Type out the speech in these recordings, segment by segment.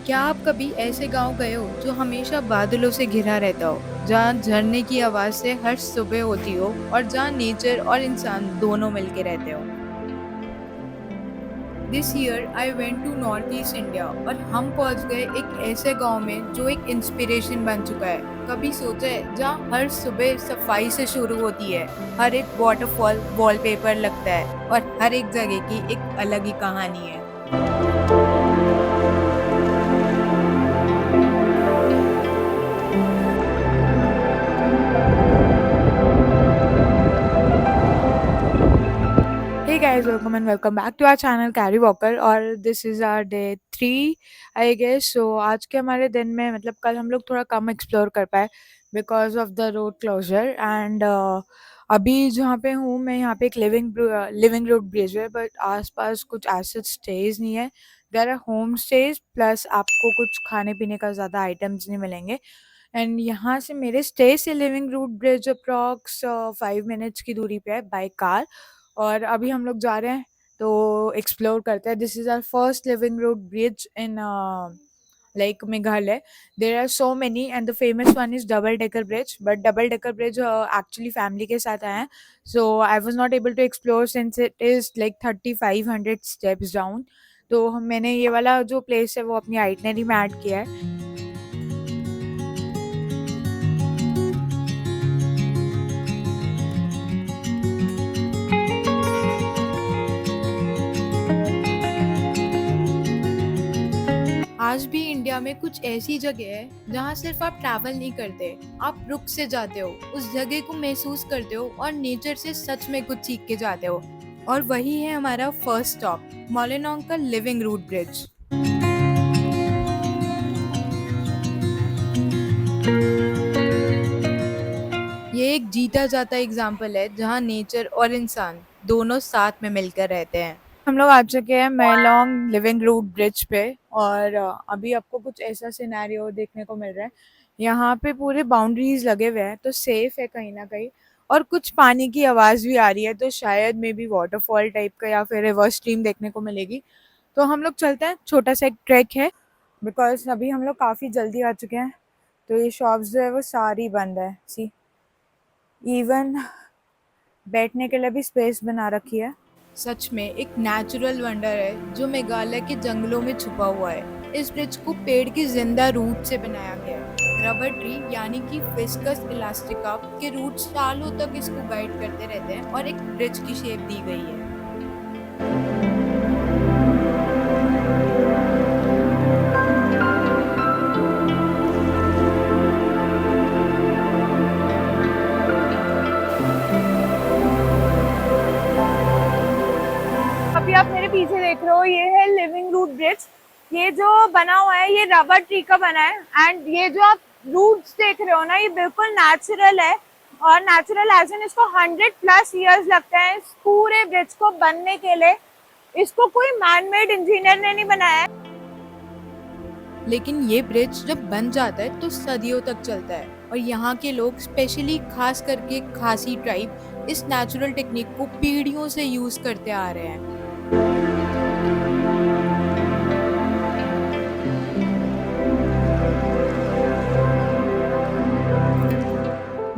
क्या आप कभी ऐसे गांव गए हो जो हमेशा बादलों से घिरा रहता हो, जहाँ झरने की आवाज से हर सुबह होती हो और जहाँ नेचर और इंसान दोनों मिलके रहते हो। This year I went to North East India और हम पहुंच गए एक ऐसे गांव में जो एक इंस्पिरेशन बन चुका है। कभी सोचा है जहाँ हर सुबह सफाई से शुरू होती है, हर एक वाटरफॉल वॉलपेपर लगता है और हर एक जगह की एक अलग ही कहानी है। Hey guys, welcome and welcome back to our channel Carry Walker और this is our day 3 I guess। so आज के हमारे दिन में मतलब कल हम लोग थोड़ा कम एक्सप्लोर कर पाए because of the road closure and अभी जहाँ पे हूँ मैं यहाँ पे एक लिविंग रोड ब्रिज है बट आसपास कुछ ऐसे स्टेज नहीं है। There are home stage plus आपको कुछ खाने पीने का ज़्यादा आइटम्स नहीं मिलेंगे। एंड यहाँ से मेरे स्टे से living root bridge approx 5 minutes की दूरी पे है बाय कार। और अभी हम लोग जा रहे हैं तो एक्सप्लोर करते हैं। This is our first living root bridge in like Meghalaya. There are so many and the famous one is double decker bridge, but double decker bridge actually family के साथ आए हैं, so I was not able to explore since it is like 3500 steps down. तो मैंने ये वाला जो place है वो अपनी आइटनरी में ऐड किया है। आज भी इंडिया में कुछ ऐसी जगह है जहाँ सिर्फ आप ट्रैवल नहीं करते, आप रुक से जाते हो, उस जगह को महसूस करते हो और नेचर से सच में कुछ सीख के जाते हो। और वही है हमारा फर्स्ट स्टॉप, मोलेनोंग का लिविंग रूट ब्रिज। ये एक जीता जाता एग्जाम्पल है जहाँ नेचर और इंसान दोनों साथ में मिलकर रहते हैं। हम लोग आ चुके हैं मेलोंग लिविंग रूट ब्रिज पे और अभी आपको कुछ ऐसा सिनेरियो देखने को मिल रहा है। यहाँ पे पूरे बाउंड्रीज लगे हुए हैं तो सेफ है कहीं ना कहीं, और कुछ पानी की आवाज़ भी आ रही है तो शायद मे बी वाटरफॉल टाइप का या फिर रिवर स्ट्रीम देखने को मिलेगी। तो हम लोग चलते हैं, छोटा सा एक ट्रैक है बिकॉज अभी हम लोग काफ़ी जल्दी आ चुके हैं। तो ये शॉप्स जो है वो सारी बंद है। सी, इवन बैठने के लिए भी स्पेस बना रखी है। सच में एक नेचुरल वंडर है जो मेघालय के जंगलों में छुपा हुआ है। इस ब्रिज को पेड़ की जिंदा रूट से बनाया गया है। रबर ट्री यानी कि फिस्कस इलास्टिका के रूट सालों तक इसको गाइड करते रहते हैं और एक ब्रिज की शेप दी गई है। अभी आप मेरे पीछे देख रहे हो, ये है लिविंग रूट ब्रिज। ये जो बना हुआ है ये रबर ट्री का बना है एंड ये जो आप रूट्स देख रहे हो ना, ये बिल्कुल नेचुरल है। और नेचुरल एज इन इसको 100+ ईयर्स लगते हैं इस पूरे ब्रिज को बनने के लिए। इसको कोई मैन मेड इंजीनियर ने नहीं बनाया है, लेकिन ये ब्रिज जब बन जाता है तो सदियों तक चलता है। और यहाँ के लोग, स्पेशली खास करके खासी ट्राइब, इस नेचुरल टेक्निक को पीढ़ियों से यूज करते आ रहे हैं।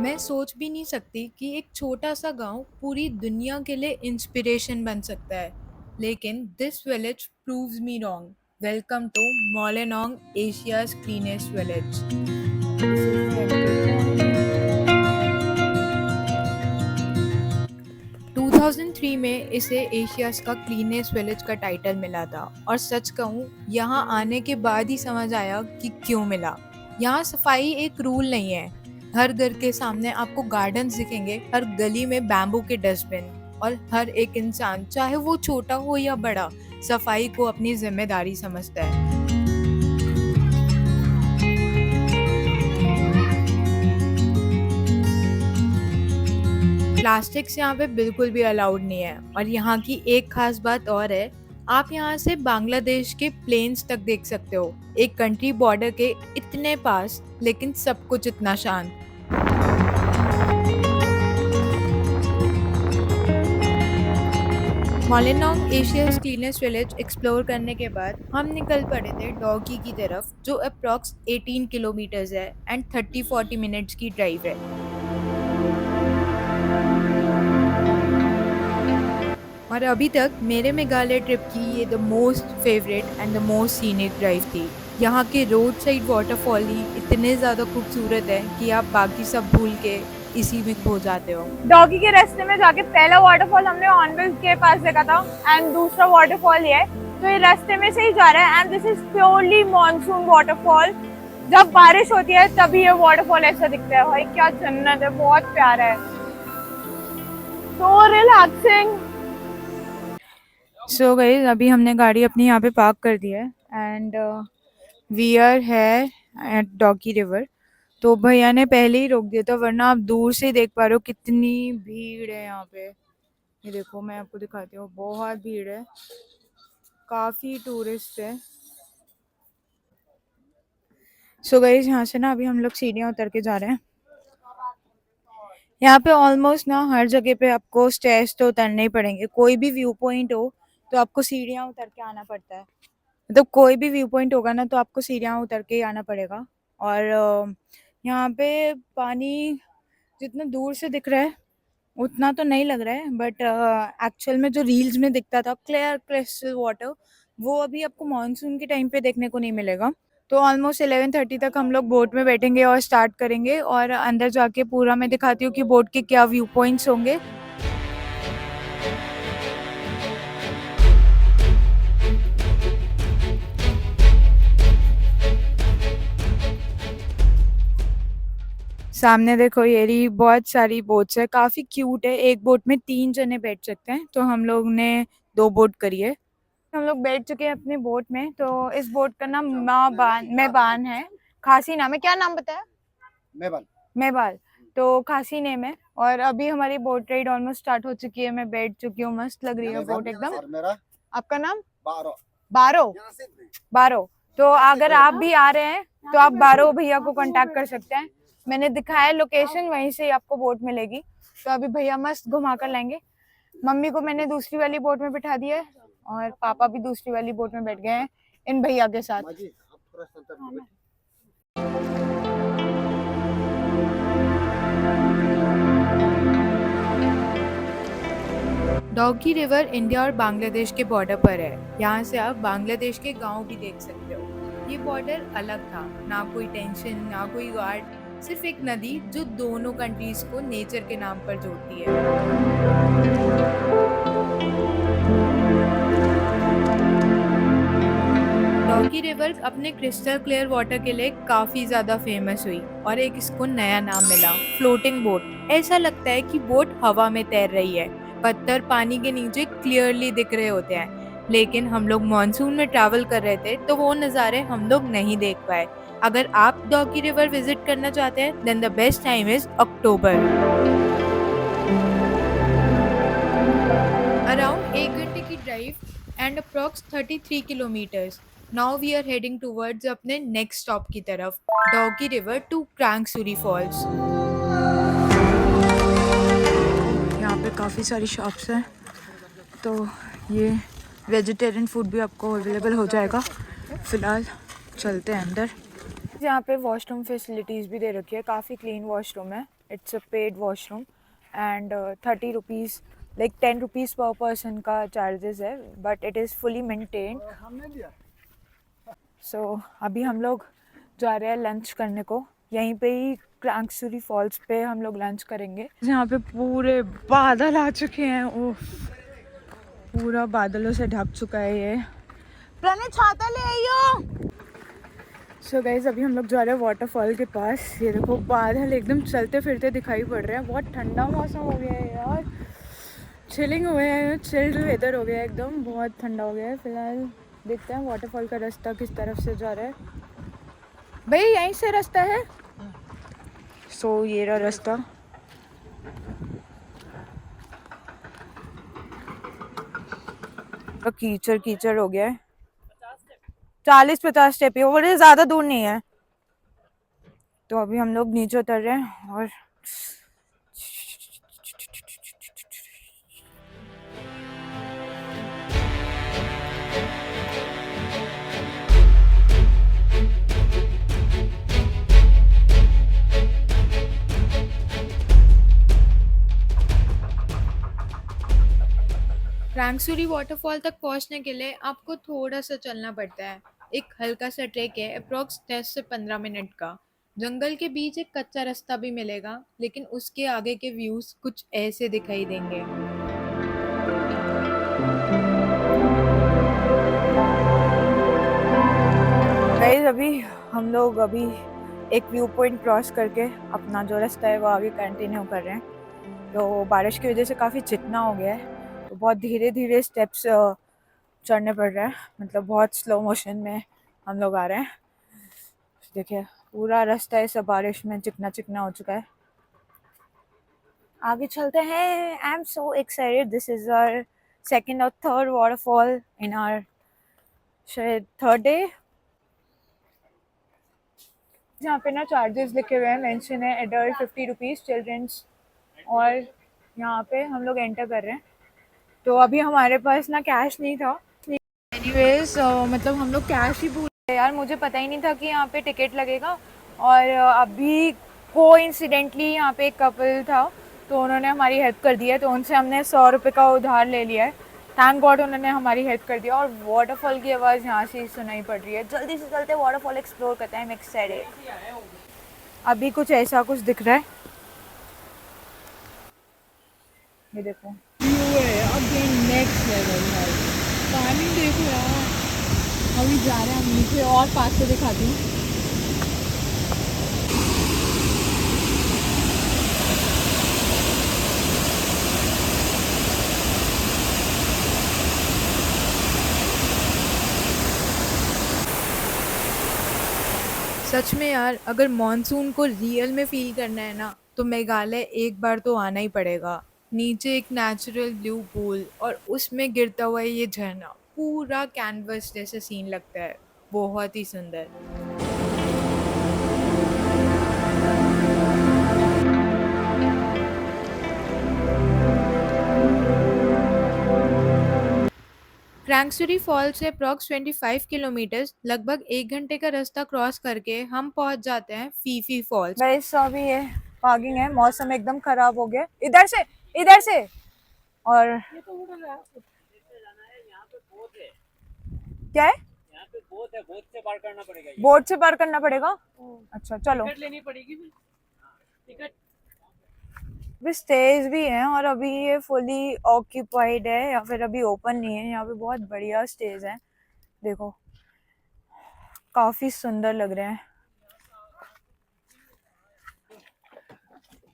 मैं सोच भी नहीं सकती कि एक छोटा सा गांव पूरी दुनिया के लिए इंस्पिरेशन बन सकता है, लेकिन this village proves me wrong. Welcome to Mawlynnong, Asia's cleanest village. 2003 में इसे एशियाज का क्लीनेस्ट विलेज का टाइटल मिला था और सच कहूँ यहाँ आने के बाद ही समझ आया कि क्यों मिला। यहाँ सफाई एक रूल नहीं है। हर घर के सामने आपको गार्डन्स दिखेंगे, हर गली में बैम्बू के डस्टबिन, और हर एक इंसान, चाहे वो छोटा हो या बड़ा, सफाई को अपनी जिम्मेदारी समझता है। प्लास्टिक्स यहाँ पे बिल्कुल भी अलाउड नहीं है। और यहाँ की एक खास बात और है, आप यहाँ से बांग्लादेश के प्लेन्स तक देख सकते हो, एक कंट्री बॉर्डर के इतने पास, लेकिन सब कुछ इतना शांत। मॉलेनोंग एशियाज क्लीनेस्ट विलेज एक्सप्लोर करने के बाद हम निकल पड़े थे डॉगी की तरफ, जो अप्रॉक्स 18 किलोमीटर्स है एंड 30-40 मिनट्स की ड्राइव है। और अभी तक मेरे मेघालय ट्रिप की ये the most favourite and the most scenic drive थी। यहाँ के रोड साइड वाटरफॉल ही इतने ज़्यादा खूबसूरत है कि आप बाकी सब भूल के इसी में खो जाते हो। डॉगी के रास्ते में जाके पहला वाटरफॉल हमने ऑनविल के पास देखा था एंड दूसरा वाटरफॉल ये है, तो ये रास्ते में से ही जा रहा है and this is purely monsoon waterfall. जब बारिश होती है तभी ये वाटरफॉल ऐसा दिखता है। भाई क्या जन्नत है, बहुत प्यारा है, सो रिलैक्सिंग। सो गाइस अभी हमने गाड़ी अपनी यहाँ पे पार्क कर दी है एंड वी आर है एट डॉगी रिवर। तो भैया ने पहले ही रोक दिया था, वरना आप दूर से देख पा रहे हो कितनी भीड़ है यहाँ पे। ये देखो मैं आपको दिखाती हूँ, बहुत भीड़ है, काफी टूरिस्ट है। सो गाइस यहाँ से ना अभी हम लोग सीढ़ियाँ उतर के जा रहे हैं। यहाँ पे ऑलमोस्ट ना हर जगह पे आपको स्टेयर्स तो उतरने ही पड़ेंगे, कोई भी व्यू पॉइंट हो तो आपको सीढ़ियाँ उतर के आना पड़ता है। मतलब कोई भी व्यू पॉइंट होगा ना तो आपको सीढ़ियाँ उतर के ही आना पड़ेगा। और यहाँ पे पानी जितना दूर से दिख रहा है उतना तो नहीं लग रहा है, बट एक्चुअल में जो रील्स में दिखता था क्लियर क्रिस्टल वाटर, वो अभी आपको मानसून के टाइम पे देखने को नहीं मिलेगा। तो ऑलमोस्ट 11:30 तक हम लोग बोट में बैठेंगे और स्टार्ट करेंगे, और अंदर जाके पूरा मैं दिखाती हूँ कि बोट के क्या व्यू पॉइंट्स होंगे। सामने देखो ये रही बहुत सारी बोट्स है, काफी क्यूट है। एक बोट में 3 जने बैठ सकते हैं, तो हम लोग ने 2 बोट करी है। हम लोग बैठ चुके हैं अपनी बोट में। तो इस बोट का नाम मेबान है, खासी नाम है। क्या नाम बताया? मेबाल। मेबाल, तो खासी नेम है। और अभी हमारी बोट राइड ऑलमोस्ट स्टार्ट हो चुकी है, मैं बैठ चुकी हूँ, मस्त लग रही है बोट एकदम। आपका नाम? बारो। बारो, बारो। तो अगर आप भी आ रहे हैं तो आप बारो भैया को कांटेक्ट कर सकते हैं। मैंने दिखाया लोकेशन, वहीं से ही आपको बोट मिलेगी। तो अभी भैया मस्त घुमा कर लाएंगे। मम्मी को मैंने दूसरी वाली बोट में बिठा दिया है और पापा भी दूसरी वाली बोट में बैठ गए हैं इन भैया के साथ। डॉगी रिवर इंडिया और बांग्लादेश के बॉर्डर पर है। यहाँ से आप बांग्लादेश के गांव भी देख सकते हो। ये बॉर्डर अलग था, ना कोई टेंशन ना कोई गार्ड, सिर्फ एक नदी जो दोनों कंट्रीज को नेचर के नाम पर जोड़ती है। डॉगी रिवर अपने क्रिस्टल क्लियर वाटर के लिए काफी ज्यादा फेमस हुई और एक इसको नया नाम मिला, फ्लोटिंग बोट। ऐसा लगता है कि बोट हवा में तैर रही है, पत्थर पानी के नीचे क्लियरली दिख रहे होते हैं। लेकिन हम लोग मॉनसून में ट्रैवल कर रहे थे तो वो नज़ारे हम लोग नहीं देख पाए। अगर आप डॉगी रिवर विजिट करना चाहते हैं then the best time is October. Around 1 घंटे की drive and approx 33 kilometres. Now we are heading towards अपने नेक्स्ट स्टॉप की तरफ, Dawki river to Krangsuri falls. यहाँ पे काफ़ी सारी शॉप्स हैं, तो ये वेजिटेरियन फूड भी आपको अवेलेबल हो जाएगा। फ़िलहाल चलते हैं अंदर। यहाँ पे वॉशरूम फैसिलिटीज़ भी दे रखी है, काफ़ी क्लीन वॉशरूम है। It's a paid washroom and 30 rupees, like 10 rupees पर पर्सन का चार्जेस है, but it is fully maintained. So अभी हम लोग जा रहे हैं लंच करने को, यहीं पे ही क्रांगसुरी फॉल्स पे हम लोग लंच करेंगे। यहाँ पे पूरे बादल आ चुके हैं, ओह पूरा बादलों से ढक चुका है ये। प्रणय छाता ले आइयो। सो गाइज अभी हम लोग जा रहे हैं वाटरफॉल के पास। ये देखो बादल एकदम चलते फिरते दिखाई पड़ रहे हैं, बहुत ठंडा मौसम हो गया है यार, चिलिंग हुए हैं, चिल्ड वेदर हो गया है एकदम, बहुत ठंडा हो गया है। फिलहाल देखते हैं वाटरफॉल का रास्ता किस तरफ से जा रहा है। भाई यहीं से रास्ता है। सो ये रहा रास्ता। कीचड़ कीचड़ हो गया है, 40-50 स्टेप ही, वो ज़्यादा दूर नहीं है। तो अभी हम लोग नीचे उतर रहे हैं और क्रांगसुरी वाटरफॉल तक पहुंचने के लिए आपको थोड़ा सा चलना पड़ता है। एक हल्का सा ट्रैक है, अप्रोक्स 10 से 15 मिनट का। जंगल के बीच एक कच्चा रास्ता भी मिलेगा, लेकिन उसके आगे के व्यूज कुछ ऐसे दिखाई देंगे। गाइस अभी हम लोग एक व्यू पॉइंट क्रॉस करके अपना जो रास्ता है वो आगे कंटिन्यू कर रहे हैं। तो बारिश की वजह से काफ़ी चिकना हो गया है, तो बहुत धीरे धीरे स्टेप्स चढ़ने पड़ रहे हैं, मतलब बहुत स्लो मोशन में हम लोग आ रहे हैं। देखिए पूरा रास्ता है सब बारिश में चिकना चिकना हो चुका है। आगे चलते हैं। I am so excited, this is our second और थर्ड वाटरफॉल इन आवर शायद थर्ड डे। जहाँ पे ना चार्जेस लिखे हुए हैं, मेंशन है एडल्ट 50 रुपीज़, चिल्ड्रंस, और यहाँ पे हम लोग एंटर कर रहे हैं। तो अभी हमारे पास ना कैश नहीं था। एनीवेज मतलब हम लोग कैश ही भूल गए यार, मुझे पता ही नहीं था कि यहाँ पे टिकट लगेगा। और अभी कोइंसिडेंटली यहाँ पे एक कपल था, तो उन्होंने हमारी हेल्प कर दी है, तो उनसे हमने 100 रुपये का उधार ले लिया है। थैंक गॉड उन्होंने हमारी हेल्प कर दिया। और वाटरफॉल की आवाज़ यहाँ से सुनाई पड़ रही है। जल्दी से चलते वाटरफॉल एक्सप्लोर करते हैं। मैं एक्साइटेड। अभी कुछ ऐसा कुछ दिख रहा है, ये देखो व्यू है अगेन नेक्स्ट लेवल भाई। पानी देखो यार। अभी जा रहे हैं हम नीचे, और पास से दिखाती हूँ। सच में यार, अगर मॉनसून को रियल में फील करना है ना, तो मेघालय एक बार तो आना ही पड़ेगा। नीचे एक नेचुरल ब्लू पूल और उसमें गिरता हुआ ये झरना, पूरा कैनवस जैसा सीन लगता है। बहुत ही सुंदर। क्रांगसुरी फॉल से अप्रॉक्स 25 किलोमीटर्स, लगभग 1 घंटे का रास्ता क्रॉस करके हम पहुंच जाते हैं फीफी फॉल्स। गाइस अभी ये पार्किंग है, मौसम एकदम खराब हो गया। इधर से और ये तो क्या है, यहाँ पे बोट है, बोट से पार करना पड़ेगा। बोट से पार करना पड़ेगा। अच्छा चलो, टिकट लेनी पड़ेगी। टिकट भी स्टेज भी हैं, और अभी ये फुली ऑक्यूपाइड है या फिर अभी ओपन नहीं है। यहाँ पे बहुत बढ़िया स्टेज है, देखो काफी सुंदर लग रहे हैं।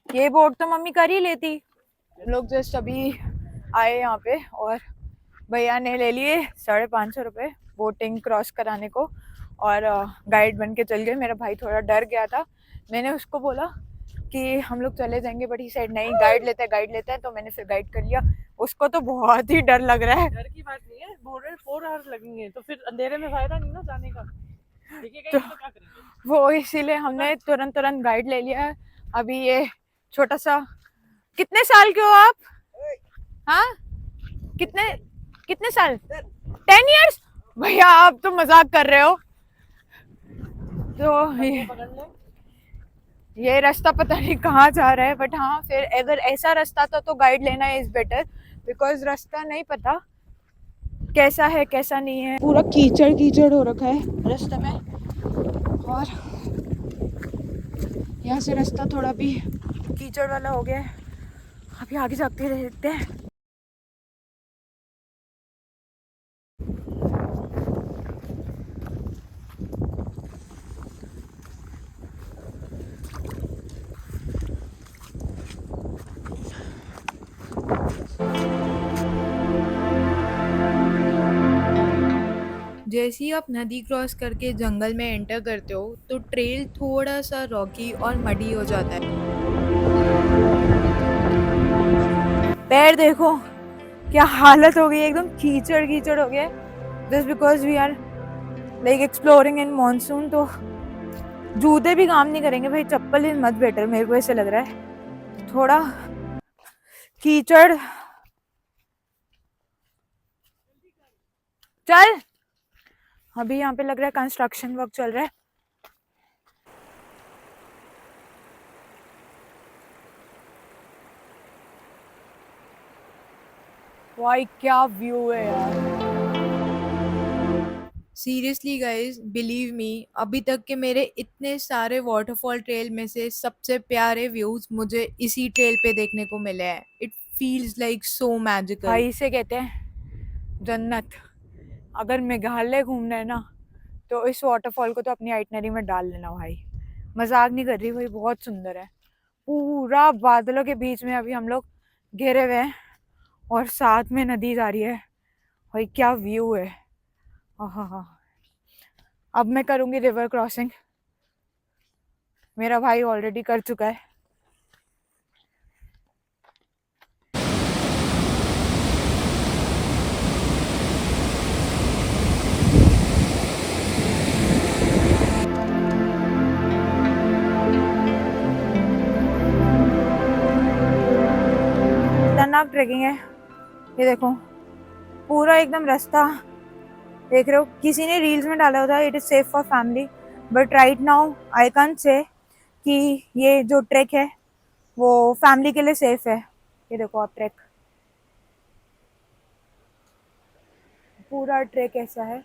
ये बोट तो मम्मी कर ही लेती। हम लोग जस्ट अभी आए यहाँ पे, और भैया ने ले लिए 550 रुपये बोटिंग क्रॉस कराने को, और गाइड बन के चल गए। मेरा भाई थोड़ा डर गया था, मैंने उसको बोला कि हम लोग चले जाएंगे, बट ही साइड नहीं, गाइड लेते हैं, तो मैंने फिर गाइड कर लिया। उसको तो बहुत ही डर लग रहा है। डर की बात नहीं है, बोल रहे 4 आवर्स लगेंगे, तो फिर अंधेरे में फायदा नहीं ना जाने का। तो क्या करेंगे, वो इसीलिए हमने तुरंत गाइड ले लिया। अभी ये छोटा सा, कितने साल के हो आप? हाँ कितने कितने साल? 10 years? भैया आप तो मजाक कर रहे हो। तो ये रास्ता पता नहीं कहाँ जा रहा है, बट हाँ फिर अगर ऐसा रास्ता था तो गाइड लेना इज बेटर, बिकॉज रास्ता नहीं पता कैसा है कैसा नहीं है। पूरा कीचड़ कीचड़ हो रखा है रास्ते में, और यहाँ से रास्ता थोड़ा भी कीचड़ वाला हो गया है। अभी आगे जाते रहते हैं। जैसे ही आप नदी क्रॉस करके जंगल में एंटर करते हो, तो ट्रेल थोड़ा सा रॉकी और मडी हो जाता है। पैर देखो क्या हालत हो गई, एकदम कीचड़ कीचड़ हो गया, just because we are like exploring in monsoon. तो जूते भी काम नहीं करेंगे भाई, चप्पल इज मच बेटर, मेरे को ऐसे लग रहा है। थोड़ा कीचड़, चल अभी यहाँ पे लग रहा है कंस्ट्रक्शन वर्क चल रहा है। भाई क्या व्यू है यार। सीरियसली गाइस, बिलीव मी, अभी तक के मेरे इतने सारे वाटरफॉल ट्रेल में से सबसे प्यारे व्यूज मुझे इसी ट्रेल पे देखने को मिले हैं। It feels like so magical. भाई इसे कहते हैं जन्नत। अगर मेघालय घूमना है ना तो इस वाटरफॉल को तो अपनी आइटनरी में डाल लेना भाई। मजाक नहीं कर रही भाई, बहुत सुंदर है। पूरा बादलों के बीच में अभी हम लोग घिरे हुए हैं और साथ में नदी जा रही है। भाई क्या व्यू है। हाँ। अब मैं करूंगी रिवर क्रॉसिंग। मेरा भाई ऑलरेडी कर चुका है। खतरनाक ट्रेकिंग है ये, देखो पूरा एकदम रास्ता। देख रहे हो, किसी ने रील्स में डाला होता it is safe for family, but right now I can't say कि ये जो ट्रैक है वो फैमिली के लिए सेफ है। ये देखो आप ट्रैक, पूरा ट्रैक ऐसा है।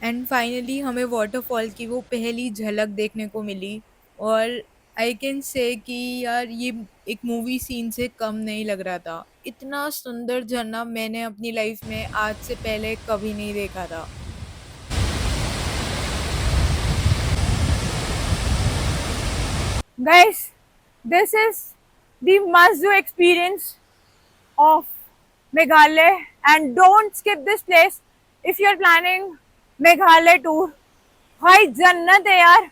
एंड फाइनली हमें वाटरफॉल की वो पहली झलक देखने को मिली। और आई कैन से कि यार ये एक मूवी सीन से कम नहीं लग रहा था। इतना सुंदर झरना मैंने अपनी लाइफ में आज से पहले कभी नहीं देखा था। Guys, this is the must-do experience of Meghalaya, and don't skip this place if you're planning Meghalaya tour. भाई जन्नत है यार,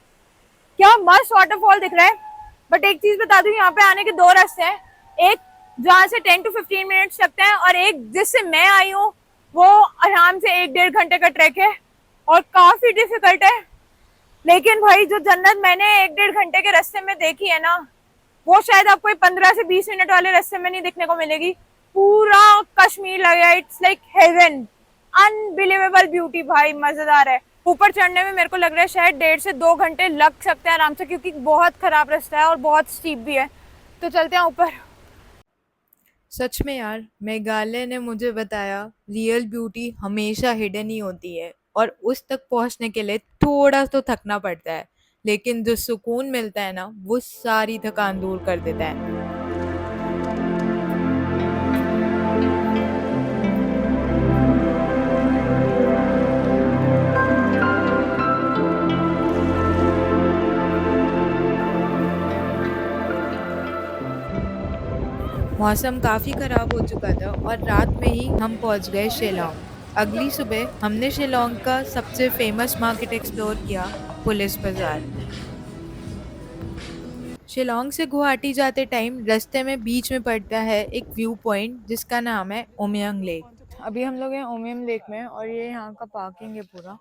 क्या मस्त वाटरफॉल दिख रहा है। बट एक चीज बता दूं, यहाँ पे आने के दो रास्ते हैं। एक जहाँ से 10 to 15 मिनट्स लगते हैं और एक जिससे मैं आई हूँ वो आराम से 1-1.5 घंटे का ट्रैक है और काफी डिफिकल्ट है। लेकिन भाई जो जन्नत मैंने 1-1.5 घंटे के रास्ते में देखी है ना, वो शायद आपको 15 से 20 मिनट वाले रास्ते में नहीं देखने को मिलेगी। पूरा कश्मीर लगे, it's like heaven. Unbelievable beauty भाई, मजेदार है। ऊपर चढ़ने में मेरे को लग रहा है शायद 1.5 से 2 घंटे लग सकते हैं आराम से, क्योंकि बहुत खराब रास्ता है और बहुत स्टीप भी है। तो चलते हैं ऊपर। सच में यार, मेघालय ने मुझे बताया रियल ब्यूटी हमेशा हिडन ही होती है और उस तक पहुंचने के लिए थोड़ा तो थकना पड़ता है, लेकिन जो सुकून मिलता है ना वो सारी थकान दूर कर देता है। मौसम काफ़ी ख़राब हो चुका था और रात में ही हम पहुंच गए शिलोंग। अगली सुबह हमने शिलोंग का सबसे फेमस मार्केट एक्सप्लोर किया, पुलिस बाज़ार। शिलोंग से गुवाहाटी जाते टाइम रास्ते में बीच में पड़ता है एक व्यू पॉइंट जिसका नाम है उमियंग लेक। अभी हम लोग हैं ओमियम लेक में और ये यहाँ का पार्किंग है पूरा।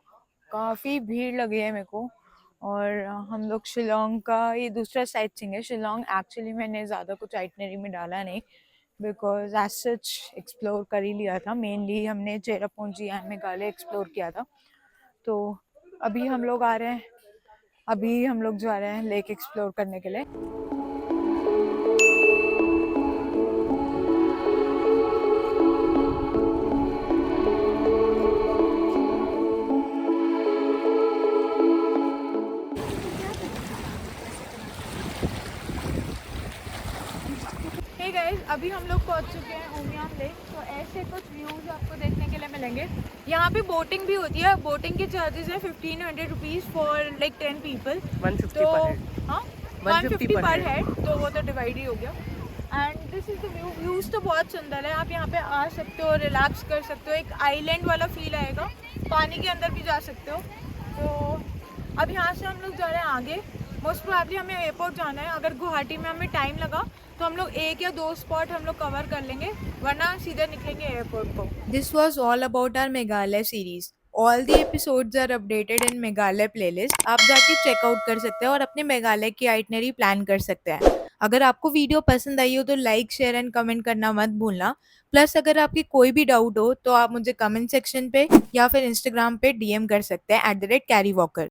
काफ़ी भीड़ लगी है मेरे को। और हम लोग शिलोंग का ये दूसरा साइट सीइंग है। शिलोंग एक्चुअली मैंने ज़्यादा कुछ आइटनरी में डाला नहीं, बिकॉज एज सच एक्सप्लोर कर ही लिया था। मेनली हमने चेरापूंजी एंड मेघालय एक्सप्लोर किया था। तो अभी हम लोग आ रहे हैं, अभी हम लोग जा रहे हैं लेक एक्सप्लोर करने के लिए। हे गाइस, अभी हम लोग पहुंच चुके हैं उमियम लेक। तो ऐसे कुछ व्यूज आपको देखने के लिए मिलेंगे। यहाँ पे बोटिंग भी होती है। बोटिंग के चार्जेस है 1500 रुपीज़ फॉर लाइक 10 पीपल। 150 तो पर हेड। हाँ, 150 150 पर हेड। हेड, तो वो तो डिवाइड ही हो गया। And this is the view. Views तो बहुत सुंदर है। आप यहाँ पे आ सकते हो, रिलैक्स कर सकते हो, एक आइलैंड वाला फील आएगा। पानी के अंदर भी जा सकते हो। तो अब यहाँ से हम लोग जा रहे हैं आगे। मोस्ट प्रोबेबली हमें एयरपोर्ट जाना है। अगर गुवाहाटी में हमें टाइम लगा तो हम लोग 1 या 2 स्पॉट हम लोग कवर कर लेंगे, वरना सीधे निकलेंगे एयरपोर्ट को। This was all about our Meghalaya series. All the episodes are updated in Meghalaya playlist. आप जाके चेकआउट कर सकते हैं और अपने मेघालय की आइटनरी प्लान कर सकते हैं। अगर आपको वीडियो पसंद आई हो तो लाइक, शेयर एंड कमेंट करना मत भूलना। प्लस अगर आपकी कोई भी डाउट हो तो आप मुझे कमेंट सेक्शन पे या फिर इंस्टाग्राम पे डीएम कर सकते हैं @कैरी वॉकर।